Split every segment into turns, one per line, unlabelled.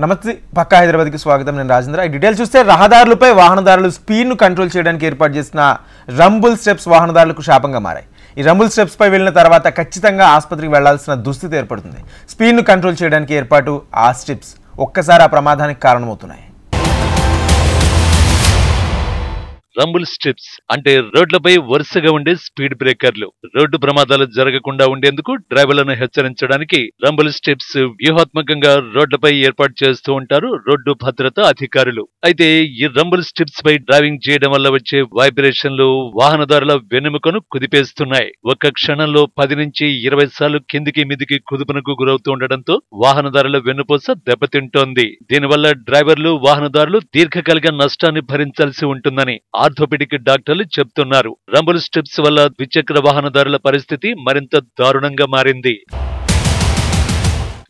నమస్తే పక్కా హైదరాబాద్కి స్వాగతం. నేను రాజేంద్ర. ఈ డీటెయిల్స్ చూస్తే రహదారులపై వాహనదారులు స్పీడ్ను కంట్రోల్ చేయడానికి ఏర్పాటు చేసిన రంబుల్ స్టెప్స్ వాహనదారులకు శాపంగా మారాయి. ఈ రంబుల్ స్టెప్స్పై వెళ్ళిన తర్వాత ఖచ్చితంగా ఆసుపత్రికి వెళ్లాల్సిన దుస్థితి ఏర్పడుతుంది. స్పీడ్ను కంట్రోల్ చేయడానికి ఏర్పాటు ఆ స్టెప్స్ ఒక్కసారి ఆ ప్రమాదానికి కారణమవుతున్నాయి.
రంబుల్ స్ట్రిప్స్ అంటే రోడ్లపై వరుసగా ఉండే స్పీడ్ బ్రేకర్లు. రోడ్డు ప్రమాదాలు జరగకుండా ఉండేందుకు డ్రైవర్లను హెచ్చరించడానికి రంబుల్ స్ట్రిప్స్ వ్యూహాత్మకంగా రోడ్లపై ఏర్పాటు చేస్తూ ఉంటారు రోడ్డు భద్రతా అధికారులు. అయితే ఈ రంబుల్ స్ట్రిప్స్ పై డ్రైవింగ్ చేయడం వల్ల వచ్చే వైబ్రేషన్లు వాహనదారుల వెన్నెముకను కుదిపేస్తున్నాయి. ఒక్క క్షణంలో 10 నుంచి 20 సార్లు కిందికి మీదికి కుదుపునకు గురవుతూ ఉండడంతో వాహనదారుల వెన్నుపూస దెబ్బతింటోంది. దీనివల్ల డ్రైవర్లు వాహనదారులు దీర్ఘకాలిక నష్టాన్ని భరించాల్సి ఉంటుందని ఆర్థోపెడిక్ డాక్టర్లు చెప్తున్నారు. రంబుల్ స్ట్రిప్స్ వల్ల ద్విచక్ర వాహనదారుల పరిస్థితి మరింత దారుణంగా మారింది.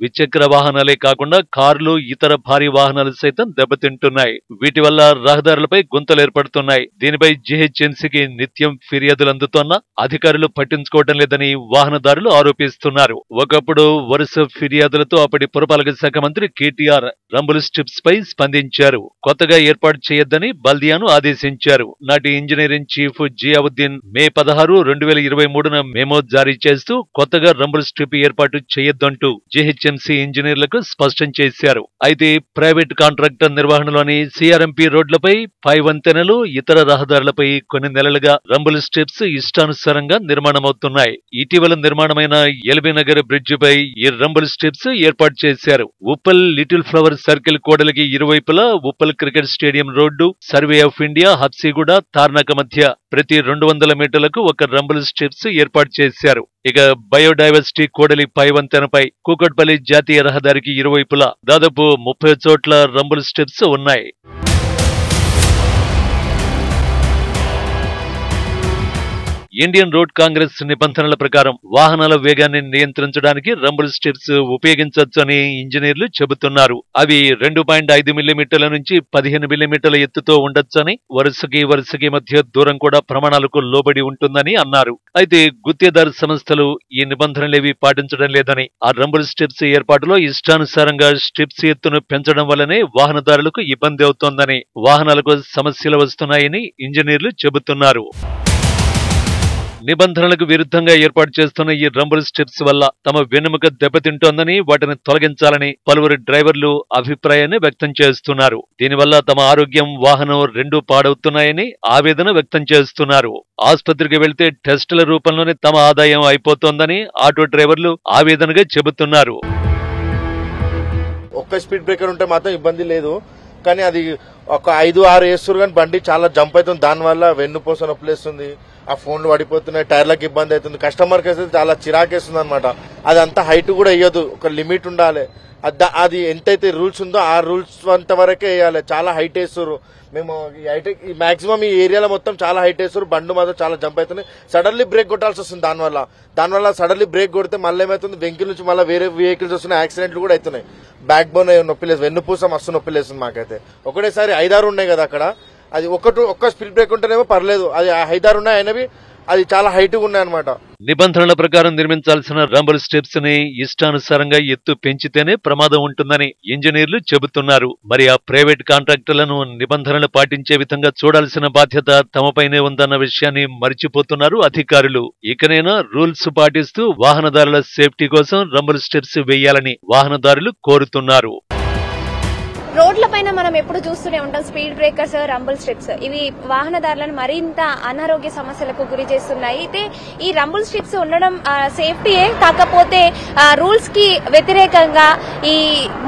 ద్విచక్ర వాహనాలే కాకుండా కార్లు, ఇతర భారీ వాహనాలు సైతం దెబ్బతింటున్నాయి. వీటి వల్ల రహదారులపై గుంతలు ఏర్పడుతున్నాయి. దీనిపై జీహెచ్ఎంసీకి నిత్యం ఫిర్యాదులు అందుతున్నా అధికారులు పట్టించుకోవడం లేదని వాహనదారులు ఆరోపిస్తున్నారు. ఒకప్పుడు వరుస ఫిర్యాదులతో అప్పటి పురపాలక శాఖ మంత్రి కేటీఆర్ రంబుల్ స్ట్రిప్స్ పై స్పందించారు. కొత్తగా ఏర్పాటు చేయొద్దని బల్దియాను ఆదేశించారు. నాటి ఇంజనీరింగ్ చీఫ్ జియావుద్దీన్ మే 16, 2023న మెమో జారీ చేస్తూ కొత్తగా రంబుల్ స్ట్రిప్ ఏర్పాటు చేయొద్దంటూ జీహెచ్ఎంసీ ఇంజనీర్లకు స్పష్టం చేశారు. అయితే ప్రైవేట్ కాంట్రాక్టర్ నిర్వహణలోని సిఆర్ఎంపీ రోడ్లపై పై వంతెనలు, ఇతర రహదారులపై కొన్ని నెలలుగా రంబుల్ స్ట్రిప్స్ ఇష్టానుసారంగా నిర్మాణమవుతున్నాయి. ఇటీవల నిర్మాణమైన ఎల్బీ నగర్ బ్రిడ్జి పై ఈ రంబుల్ స్ట్రిప్స్ ఏర్పాటు చేశారు. ఉప్పల్ లిటిల్ ఫ్లవర్ సర్కిల్ కూడలికి ఇరువైపులా Uppal cricket stadium road, survey of India, Habsiguda, Tarnaka మధ్య ప్రతి 200 మీటర్లకు ఒక రంబుల్ స్ట్రిప్స్ ఏర్పాటు చేశారు. ఇక బయోడైవర్సిటీ కూడలి పై వంతెనపై కూకట్పల్లి జాతీయ రహదారికి ఇరువైపులా దాదాపు 30 చోట్ల రంబుల్ స్ట్రిప్స్ ఉన్నాయి. ఇండియన్ రోడ్ కాంగ్రెస్ నిబంధనల ప్రకారం వాహనాల వేగాన్ని నియంత్రించడానికి రంబుల్ స్ట్రిప్స్ ఉపయోగించొచ్చని ఇంజనీర్లు చెబుతున్నారు. అవి 2.5 మిల్లీమీటర్ల నుంచి 15 మిల్లీమీటర్ల ఎత్తుతో ఉండొచ్చని, వరుసకి మధ్య దూరం కూడా ప్రమాణాలకు లోబడి ఉంటుందని అన్నారు. అయితే గుత్తేదారు సంస్థలు ఈ నిబంధనలేవి పాటించడం లేదని, ఆ రంబుల్ స్ట్రిప్స్ ఏర్పాటులో ఇష్టానుసారంగా స్ట్రిప్స్ ఎత్తును పెంచడం వల్లనే వాహనదారులకు ఇబ్బంది అవుతోందని, వాహనాలకు సమస్యలు వస్తున్నాయని ఇంజనీర్లు చెబుతున్నారు. నిబంధనలకు విరుద్ధంగా ఏర్పాటు చేస్తున్న ఈ రంబుల్ స్ట్రిప్స్ వల్ల తమ వెన్నెముక దెబ్బతింటోందని, వాటిని తొలగించాలని పలువురు డ్రైవర్లు అభిప్రాయాన్ని వ్యక్తం చేస్తున్నారు. దీనివల్ల తమ ఆరోగ్యం, వాహనం రెండూ పాడవుతున్నాయని ఆవేదన వ్యక్తం చేస్తున్నారు. ఆసుపత్రికి వెళ్తే టెస్టుల రూపంలోనే తమ ఆదాయం అయిపోతోందని ఆటో డ్రైవర్లు ఆవేదనగా చెబుతున్నారు.
ఒక్క స్పీడ్ బ్రేకర్ ఉంటే మాత్రం ఇబ్బంది లేదు, కానీ అది ఒక 5-6 వేస్తారు కానీ బండి చాలా జంప్ అవుతుంది. దానివల్ల వెన్నుపూస నొప్పులేస్తుంది, ఆ ఫోన్లు పడిపోతున్నాయి, టైర్లకు ఇబ్బంది అవుతుంది, కస్టమర్కి అయితే చాలా చిరాకేస్తుంది అనమాట. అది అంత హైట్ కూడా వేయదు, ఒక లిమిట్ ఉండాలి. అది ఎంతైతే రూల్స్ ఉందో ఆ రూల్స్ అంత వరకే వేయాలి. చాలా హైట్ వేస్తారు. మేము మాక్సిమం ఈ ఏరియాలో మొత్తం చాలా హైట్ వేస్తారు, బండ్లు మాత్రం చాలా జంప్ అవుతుంది. సడన్లీ బ్రేక్ కొట్టాల్సి వస్తుంది. దానివల్ల సడన్లీ బ్రేక్ కొడితే మళ్ళీ ఏమవుతుంది, వెంకిల్ నుంచి మళ్ళీ వేరే వెహికల్స్ వస్తున్నాయి, యాక్సిడెంట్లు కూడా అవుతున్నాయి. బ్యాక్ బోన్ నొప్పిలేస్తుంది, వెన్నుపూస మస్తు నొప్పిలేస్తుంది మాకైతే. ఒకటేసారి 5-6 ఉన్నాయి కదా అక్కడ, అది ఒక్క స్పీడ్ బ్రేక్ ఉంటేనేమో పర్లేదు, అది 5-6 ఉన్నాయి అయినవి అది చాలా హైట్ ఉన్నాయి అనమాట.
నిబంధనల ప్రకారం నిర్మించాల్సిన రంబుల్ స్ట్రిప్స్ ని ఇష్టానుసారంగా ఎత్తు పెంచితేనే ప్రమాదం ఉంటుందని ఇంజనీర్లు చెబుతున్నారు. మరి ఆ ప్రైవేట్ కాంట్రాక్టర్లను నిబంధనలు పాటించే విధంగా చూడాల్సిన బాధ్యత తమపైనే ఉందన్న విషయాన్ని మరిచిపోతున్నారు అధికారులు. ఇకనైనా రూల్స్ పాటిస్తూ వాహనదారుల సేఫ్టీ కోసం రంబుల్ స్ట్రిప్స్ వేయాలని వాహనదారులు కోరుతున్నారు.
రోడ్లపైన మనం ఎప్పుడు చూస్తూనే ఉంటాం స్పీడ్ బ్రేకర్స్, రంబుల్ స్ట్రిప్స్. ఇవి వాహనదారులను మరింత అనారోగ్య సమస్యలకు గురి చేస్తున్నాయి. అయితే ఈ రంబుల్ స్ట్రిప్స్ ఉండడం సేఫ్టీయే, కాకపోతే రూల్స్ కి వ్యతిరేకంగా ఈ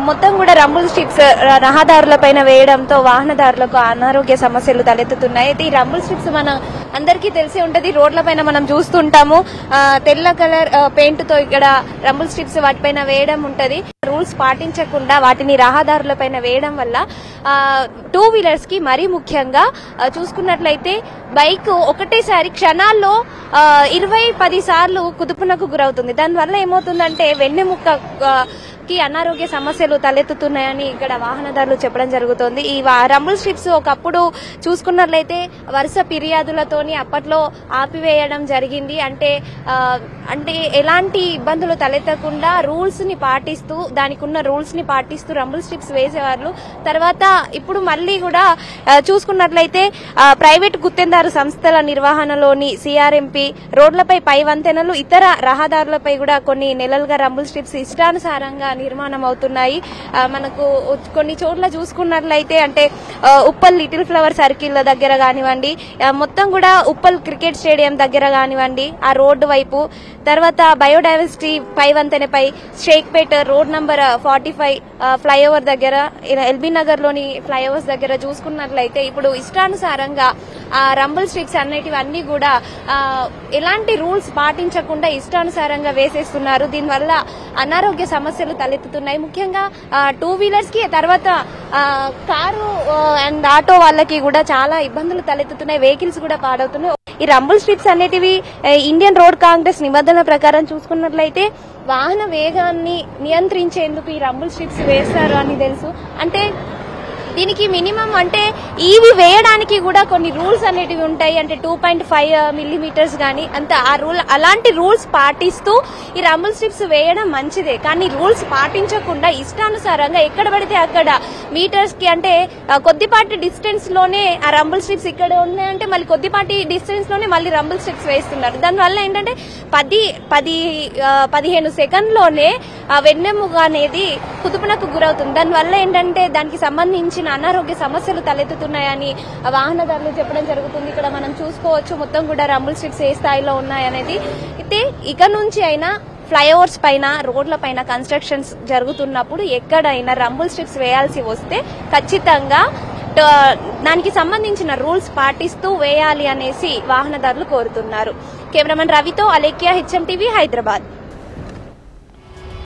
మొత్తం కూడా రంబుల్ స్ట్రిప్స్ రహదారులపైన వేయడంతో వాహనదారులకు అనారోగ్య సమస్యలు తలెత్తుతున్నాయి. అయితే ఈ రంబుల్ స్ట్రిప్స్ మన అందరికీ తెలిసి ఉంటది, రోడ్లపైన మనం చూస్తుంటాము. తెల్ల కలర్ పెయింట్ తో ఇక్కడ రంబుల్ స్ట్రిప్స్ వాటిపైన వేయడం ఉంటది. రూల్స్ పాటించకుండా వాటిని రహదారులపైన వేయడం వల్ల 2 వీలర్స్ కి మరీ ముఖ్యంగా చూసుకున్నట్లయితే బైక్ ఒకటేసారి క్షణాల్లో 20-10 సార్లు కుదుపునకు గురవుతుంది. దానివల్ల ఏమవుతుందంటే వెన్నెముక కి అనారోగ్య సమస్యలు తలెత్తుతున్నాయని ఇక్కడ వాహనదారులు చెప్పడం జరుగుతోంది. ఈ రంబుల్ స్ట్రిప్స్ ఒకప్పుడు చూసుకున్నట్లయితే వరుస ఫిర్యాదులతోని అప్పట్లో ఆపివేయడం జరిగింది. అంటే ఎలాంటి ఇబ్బందులు తలెత్తకుండా రూల్స్ ని పాటిస్తూ దానికి ఉన్న రూల్స్ ని పాటిస్తూ రంబుల్ స్ట్రిప్స్ వేసేవారు. తర్వాత ఇప్పుడు మళ్ళీ కూడా చూసుకున్నట్లయితే ప్రైవేట్ గుత్తేదారు సంస్థల నిర్వహణలోని సిఆర్ఎంపీ రోడ్లపై పై వంతెనలు ఇతర రహదారులపై కూడా కొన్ని నెలలుగా రంబుల్ స్ట్రిప్స్ ఇష్టానుసారంగా నిర్మాణం అవుతున్నాయి. మనకు కొన్ని చోట్ల చూసుకున్నట్లయితే అంటే ఉప్పల్ లిటిల్ ఫ్లవర్ సర్కిల్ దగ్గర కానివ్వండి, మొత్తం కూడా ఉప్పల్ క్రికెట్ స్టేడియం దగ్గర కానివ్వండి ఆ రోడ్డు వైపు, తర్వాత బయోడైవర్సిటీ పై వంతెనపై షేక్పేట్ రోడ్ నంబర్ 45 ఫ్లైఓవర్ దగ్గర, ఎల్బీ నగర్ లోని ఫ్లైఓవర్స్ దగ్గర చూసుకున్నట్లయితే ఇప్పుడు ఇష్టానుసారంగా రంబుల్ స్ట్రిప్స్ అన్నిటివన్నీ కూడా ఎలాంటి రూల్స్ పాటించకుండా ఇష్టానుసారంగా వేసేస్తున్నారు. దీనివల్ల అనారోగ్య సమస్యలు తలెత్తుతున్నాయి. ముఖ్యంగా 2 వీలర్స్ కి, తర్వాత కారు అండ్ ఆటో వాళ్ళకి కూడా చాలా ఇబ్బందులు తలెత్తుతున్నాయి. వెహికల్స్ కూడా పాడవుతున్నాయి. ఈ రంబుల్ స్ట్రిప్స్ అనేటివి ఇండియన్ రోడ్ కాంగ్రెస్ నిబంధనల ప్రకారం చూసుకున్నట్లయితే వాహన వేగాన్ని నియంత్రించేందుకు ఈ రంబుల్ స్ట్రిప్స్ వేస్తారు అని తెలుసు. అంటే దీనికి మినిమం అంటే ఇవి వేయడానికి కూడా కొన్ని రూల్స్ అనేటివి ఉంటాయి. అంటే 2.5 మిల్లీమీటర్స్ గానీ అంత అలాంటి రూల్స్ పాటిస్తూ ఈ రంబుల్ స్ట్రిప్స్ వేయడం మంచిదే. కానీ రూల్స్ పాటించకుండా ఇష్టానుసారంగా ఎక్కడ పడితే అక్కడ మీటర్స్ కి అంటే కొద్దిపాటి డిస్టెన్స్ లోనే ఆ రంబుల్ స్ట్రిప్స్ ఇక్కడ ఉన్నాయంటే మళ్ళీ కొద్దిపాటి డిస్టెన్స్ లోనే మళ్ళీ రంబుల్ స్ట్రిప్స్ వేస్తున్నారు. దానివల్ల ఏంటంటే 10-15 సెకండ్లోనే వెన్నెముక అనేది కుదుపునకు గురవుతుంది. దానివల్ల ఏంటంటే దానికి సంబంధించిన అనారోగ్య సమస్యలు తలెత్తుతున్నాయని వాహనదారులు చెప్పడం జరుగుతుంది. ఇక్కడ మనం చూసుకోవచ్చు మొత్తం కూడా రంబుల్ స్ట్రిప్స్ ఏ స్థాయిలో ఉన్నాయనేది. అయితే ఇక నుంచి అయినా ఫ్లైఓవర్స్ పైన, రోడ్ల పైన కన్స్ట్రక్షన్స్ జరుగుతున్నప్పుడు ఎక్కడైనా రంబుల్ స్ట్రిప్స్ వేయాల్సి వస్తే ఖచ్చితంగా దానికి సంబంధించిన రూల్స్ పాటిస్తూ వేయాలి అనేసి వాహనదారులు కోరుతున్నారు. కెమెరామెన్ రవితో అలేఖ్య, HM టీవీ, హైదరాబాద్.